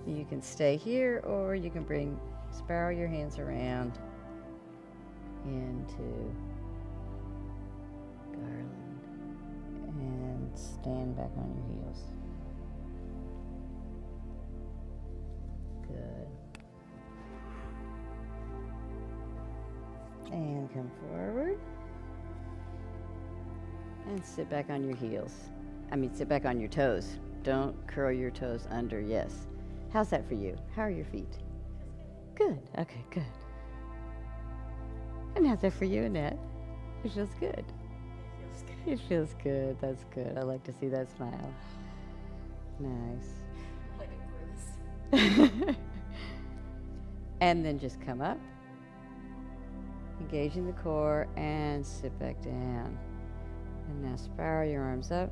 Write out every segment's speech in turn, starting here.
You can stay here, or you can spiral your hands around into garland and stand back on your heels. Good. And come forward. And sit back on your heels. Sit back on your toes. Don't curl your toes under, yes. How's that for you? How are your feet? Good. Okay, good. And how's that for you, Annette? It feels good. It feels good. That's good. I like to see that smile. Nice. Like a bruise. And then just come up, engaging the core, and sit back down. And now spiral your arms up.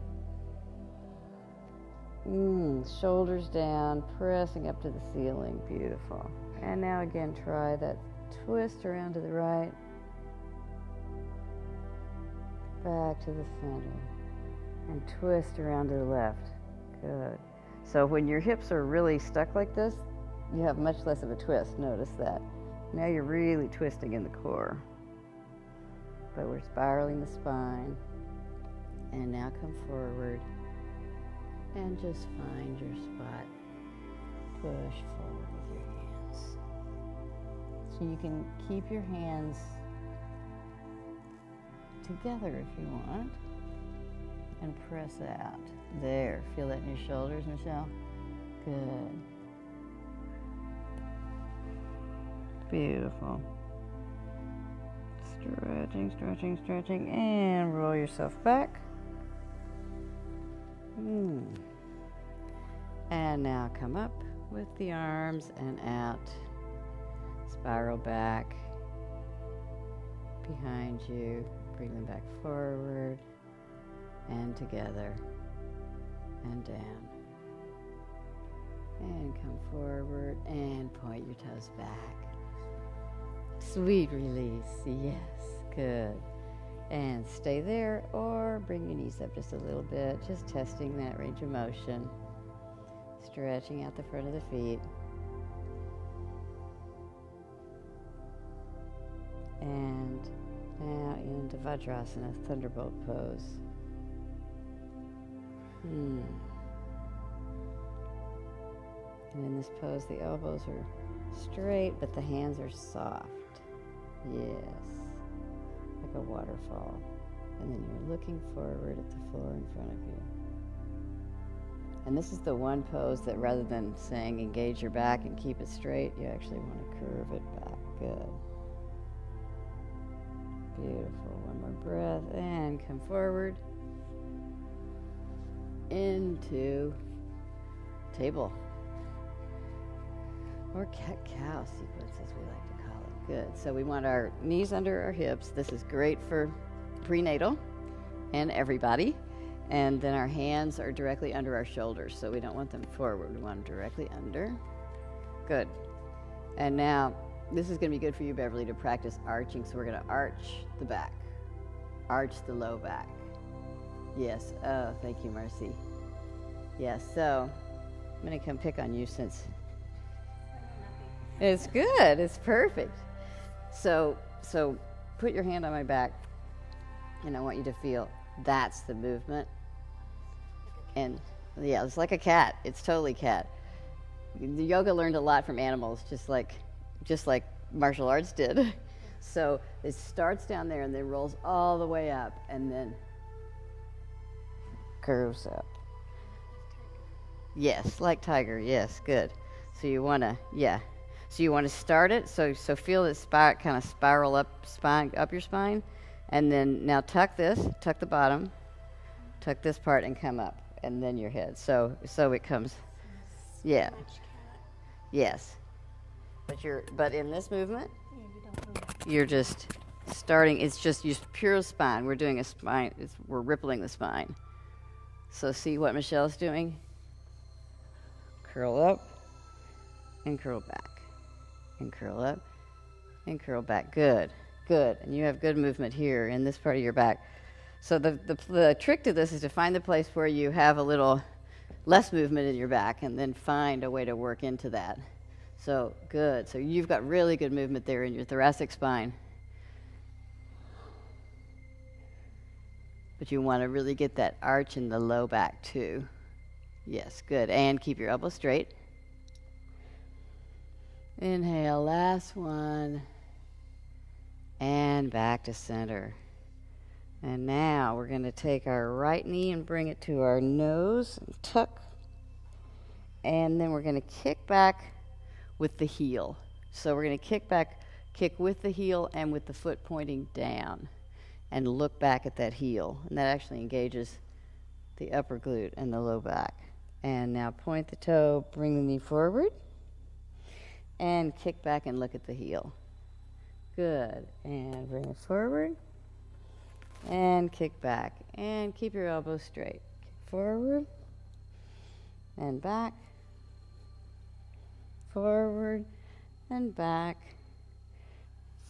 Shoulders down, pressing up to the ceiling. Beautiful. And now again, try that twist around to the right. Back to the center. And twist around to the left. Good. So when your hips are really stuck like this, you have much less of a twist. Notice that. Now you're really twisting in the core. But we're spiraling the spine. And now come forward. And just find your spot. Push forward with your hands. So you can keep your hands together if you want. And press out. There. Feel that in your shoulders, Michelle? Good. Beautiful. Stretching, stretching, stretching. And roll yourself back. And now come up with the arms and out. Spiral back behind you. Bring them back forward and together and down. And come forward and point your toes back. Sweet release. Yes, good. And stay there or bring your knees up just a little bit, just testing that range of motion. Stretching out the front of the feet. And now into Vajrasana, Thunderbolt pose. And in this pose, the elbows are straight, but the hands are soft. Yes. Like a waterfall. And then you're looking forward at the floor in front of you. And this is the one pose that rather than saying engage your back and keep it straight, you actually want to curve it back. Good. Beautiful. One more breath and come forward into table. Or cat-cow sequence, as we like to call it. Good. So we want our knees under our hips. This is great for prenatal and everybody. And then our hands are directly under our shoulders, so we don't want them forward. We want them directly under. Good. And now, this is going to be good for you, Beverly, to practice arching. So we're going to arch the back. Arch the low back. Yes. Oh, thank you, Marcy. Yes. So I'm going to come pick on you since it's good. It's perfect. So put your hand on my back, and I want you to feel that's the movement. And yeah, it's like a cat. It's totally cat. The yoga learned a lot from animals, just like martial arts did. So it starts down there and then rolls all the way up and then curves up. Yes, like tiger. Yes, good. So you want to start it. So feel it kind of spiral up your spine, and then now tuck the bottom, tuck this part, and come up, and then your head. So it comes, yeah, yes. But in this movement, you're just starting. It's just pure spine. We're doing a spine. We're rippling the spine. So see what Michelle's doing. Curl up and curl back. And curl up and curl back. Good. And you have good movement here in this part of your back. So the trick to this is to find the place where you have a little less movement in your back, and then find a way to work into that. So good. So you've got really good movement there in your thoracic spine. But you want to really get that arch in the low back too. Yes, good. And keep your elbows straight. Inhale, last one. And back to center. And now we're going to take our right knee and bring it to our nose and tuck. And then we're going to kick back with the heel. So we're going to kick with the heel and with the foot pointing down. And look back at that heel. And that actually engages the upper glute and the low back. And now point the toe, bring the knee forward. And kick back and look at the heel. Good. And bring it forward. And kick back. And keep your elbows straight. Kick forward. And back. Forward. And back.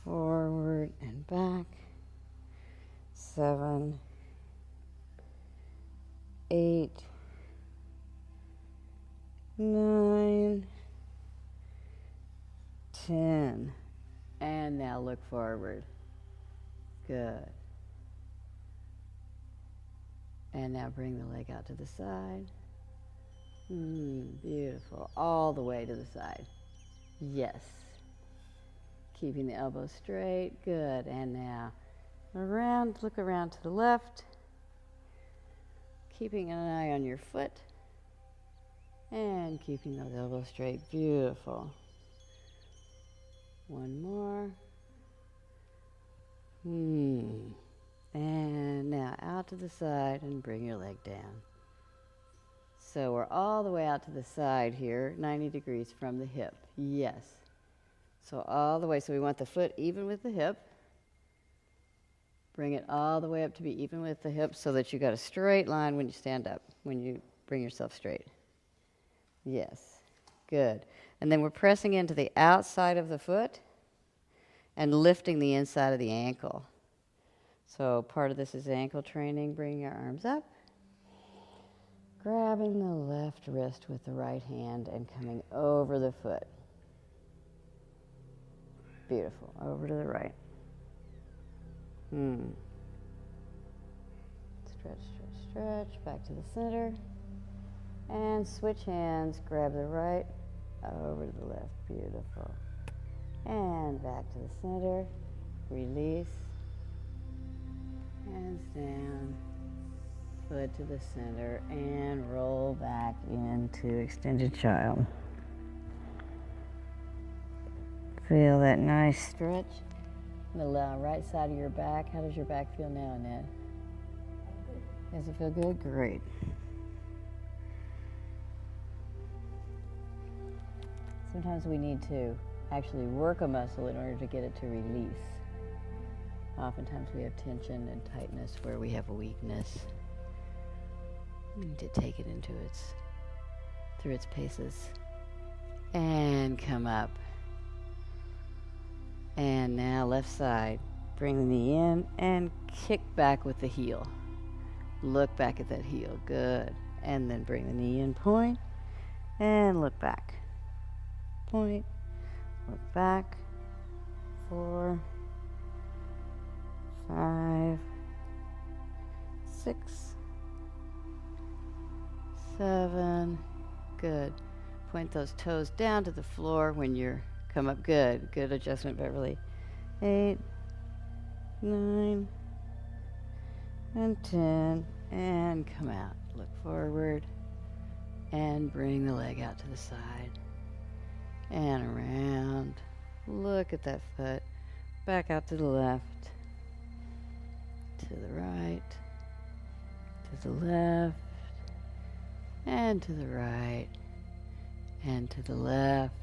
Forward and back. 7, 8, 9, 10. And now look forward. Good. And now bring the leg out to the side. Beautiful. All the way to the side. Yes. Keeping the elbows straight. Good. And now around, look around to the left, keeping an eye on your foot, and keeping those elbows straight. Beautiful. One more. And now out to the side and bring your leg down. So we're all the way out to the side here, 90 degrees from the hip. Yes. So all the way, so we want the foot even with the hip. Bring it all the way up to be even with the hips so that you got a straight line when you stand up, when you bring yourself straight. Yes, good. And then we're pressing into the outside of the foot and lifting the inside of the ankle. So part of this is ankle training, bringing your arms up, grabbing the left wrist with the right hand and coming over the foot. Beautiful, over to the right. Stretch, stretch, stretch, back to the center. And switch hands, grab the right, over to the left, beautiful. And back to the center, release. Hands down, foot to the center, and roll back into extended child. Feel that nice stretch. The right side of your back. How does your back feel now, Annette? Does it feel good? Great. Sometimes we need to actually work a muscle in order to get it to release. Oftentimes we have tension and tightness where we have a weakness. We need to take it through its paces. And come up. And now left side, bring the knee in and kick back with the heel. Look back at that heel, good. And then bring the knee in, point, and look back. Point, look back, 4, 5, 6, 7, good. Point those toes down to the floor when you're come up, good. Good adjustment, Beverly. 8, 9, and 10, and come out. Look forward, and bring the leg out to the side, and around. Look at that foot. Back out to the left, to the right, to the left, and to the right, and to the left.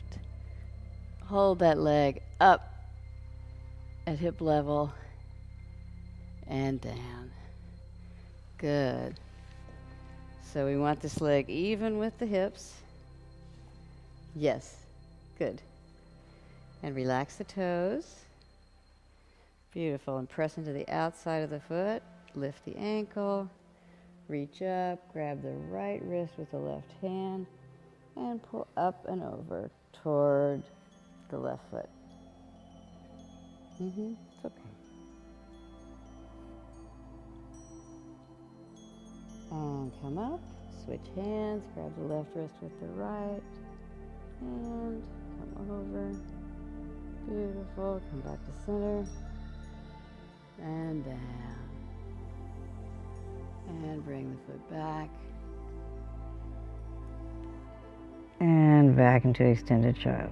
Hold that leg up at hip level and down. Good. So we want this leg even with the hips. Yes. Good. And relax the toes. Beautiful. And press into the outside of the foot. Lift the ankle. Reach up, grab the right wrist with the left hand, and pull up and over toward the left foot. It's okay. And come up, switch hands, grab the left wrist with the right, and come over. Beautiful, come back to center, and down. And bring the foot back. And back into extended child.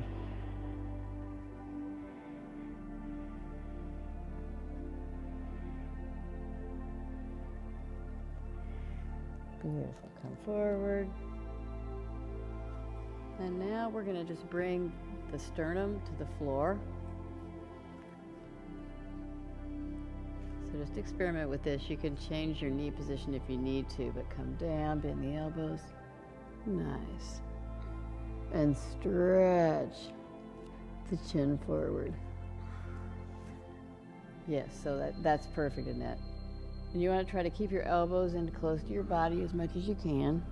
Beautiful. Come forward. And now we're going to just bring the sternum to the floor. So just experiment with this. You can change your knee position if you need to, but come down, bend the elbows. Nice. And stretch the chin forward. Yes, so that's perfect, Annette. And you want to try to keep your elbows in close to your body as much as you can.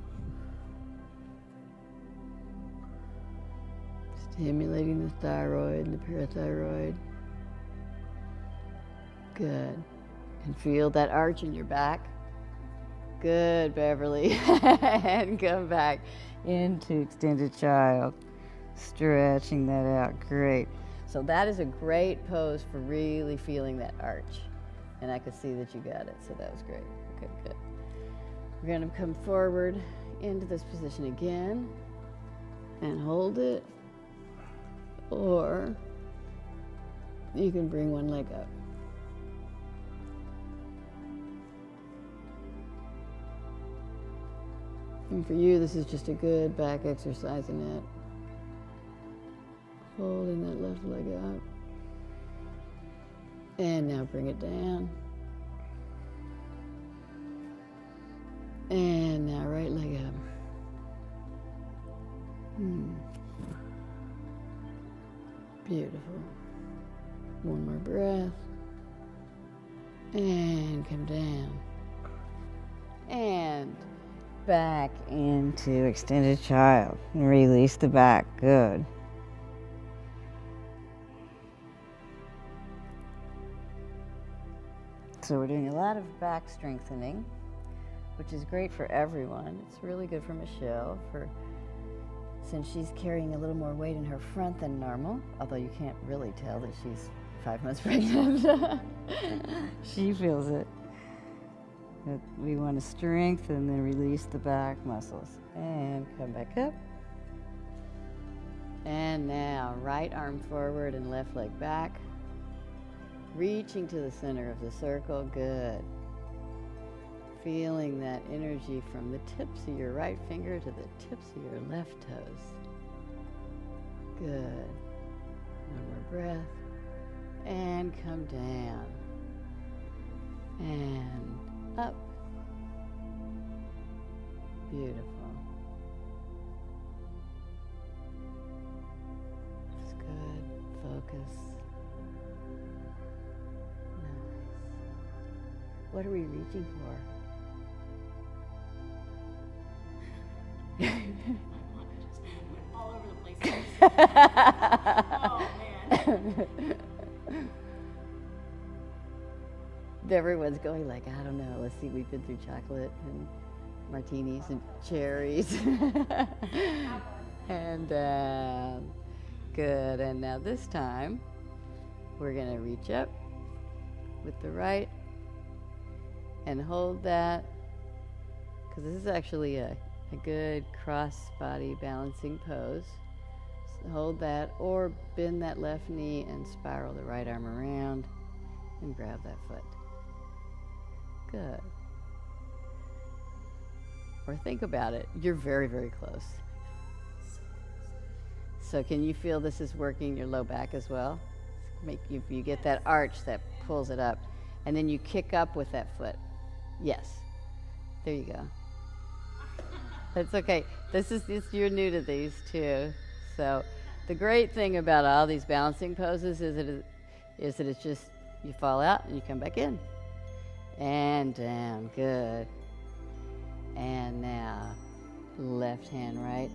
Stimulating the thyroid and the parathyroid. Good. And feel that arch in your back. Good, Beverly. And come back into extended child. Stretching that out. Great. So that is a great pose for really feeling that arch. And I could see that you got it, so that was great. Okay, good. We're going to come forward into this position again and hold it. Or you can bring one leg up. And for you, this is just a good back exercise in it. Holding that left leg up. And now bring it down. And now right leg up. Beautiful. One more breath. And come down. And back into extended child. And release the back. Good. So we're doing a lot of back strengthening, which is great for everyone. It's really good for Michelle, since she's carrying a little more weight in her front than normal, although you can't really tell that she's 5 months pregnant. She feels it. But we want to strengthen and release the back muscles. And come back up. And now, right arm forward and left leg back. Reaching to the center of the circle. Good. Feeling that energy from the tips of your right finger to the tips of your left toes. Good. One more breath. And come down. And up. Beautiful. That's good. Focus. Nice. What are we reaching for? All over the place. Oh, man. Everyone's going like, I don't know. Let's see, we've been through chocolate and martinis and cherries. And good. And now this time, we're going to reach up with the right and hold that, because this is actually a good cross-body balancing pose. So hold that, or bend that left knee and spiral the right arm around and grab that foot. Good. Or think about it. You're very, very close. So can you feel this is working your low back as well? You get that arch that pulls it up, and then you kick up with that foot. Yes. There you go. That's okay. You're new to these too. So the great thing about all these balancing poses is that it's just, you fall out and you come back in. And down. Good. And now left hand right.